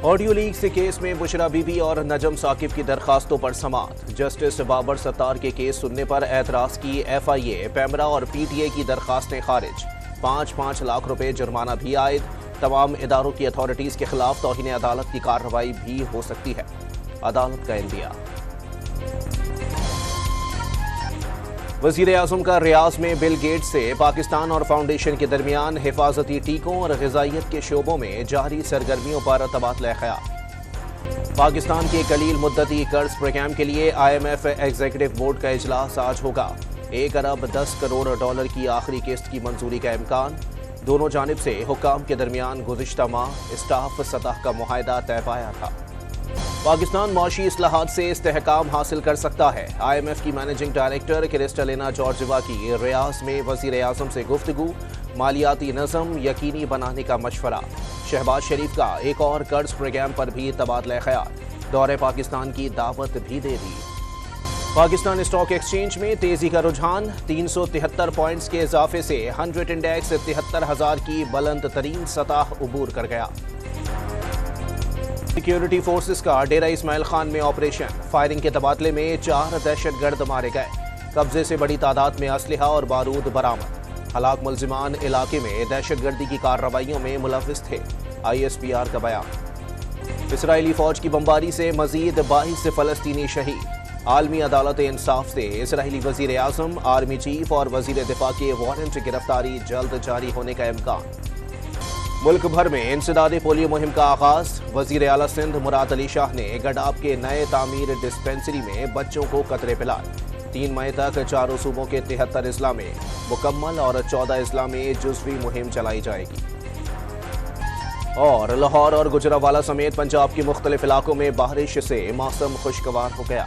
Audio leak سے case میں بشرا be be اور نجم ثاقب کی درخواستوں پر سماعت۔ جسٹس بابر ستار کے کیس سننے پر اعتراض کی ایف آئی اے، پیمرا اور پی ٹی اے کی درخواستیں خارج۔ 5 لاکھ روپے جرمانہ بھی عائد۔ تمام اداروں کی اتھارٹیز کے خلاف توہین عدالت کی کارروائی بھی ہو سکتی ہے، عدالت کا اندیہ۔ وزیر اعظم کا ریاض میں بل گیٹس سے پاکستان اور فاؤنڈیشن کے درمیان حفاظتی ٹیکوں اور غذائیت کے شعبوں میں جاری سرگرمیوں پر تبادلہ خیال۔ پاکستان کے قلیل مدتی قرض پروگرام کے لیے I M F executive board کا اجلاس آج ہوگا۔ 1 ارب 10 کروڑ ڈالر کی آخری قسط کی منظوری کا امکان۔ دونوں جانب سے حکام کے درمیان گزشتہ ماہ اسٹاف سطح کا معاہدہ طے پایا تھا۔ پاکستان معاشی اصلاحات سے استحکام حاصل کر سکتا ہے۔ آئی ایم ایف کی مینیجنگ ڈائریکٹر کرسٹلینا جارجیوا کی ریاض میں وزیر اعظم سے گفتگو۔ مالیاتی نظم یقینی بنانے کا مشورہ۔ شہباز شریف کا ایک اور قرض پروگرام پر بھی تبادلہ خیال۔ دورہ پاکستان کی دعوت بھی دے دی۔ پاکستان اسٹاک ایکسچینج میں تیزی کا رجحان۔ 373 پوائنٹس کے اضافے سے 100 انڈیکس 73,000 کی بلند ترین سطح عبور کر گیا۔ سیکیورٹی فورسز کا ڈیرہ اسماعیل خان میں آپریشن۔ فائرنگ کے تبادلے میں 4 دہشت گرد مارے گئے۔ قبضے سے بڑی تعداد میں اسلحہ اور بارود برآمد۔ ہلاک ملزمان علاقے میں دہشت گردی کی کارروائیوں میں ملوث تھے، آئی ایس پی آر کا بیان۔ اسرائیلی فوج کی بمباری سے مزید 22 فلسطینی شہید۔ عالمی عدالت انصاف سے اسرائیلی وزیر اعظم، آرمی چیف اور وزیر دفاع کے وارنٹ گرفتاری جلد جاری ہونے کا امکان۔ ملک بھر میں انسداد پولیو مہم کا آغاز۔ وزیر اعلیٰ سندھ مراد علی شاہ نے گڈاب کے نئے تعمیر ڈسپنسری میں بچوں کو قطرے پلائے۔ 3 مئی تک 4 صوبوں کے 73 اضلاع میں مکمل اور 14 اضلاع میں جزوی مہم چلائی جائے گی۔ اور لاہور اور گجرانوالہ سمیت پنجاب کے مختلف علاقوں میں بارش سے موسم خوشگوار ہو گیا۔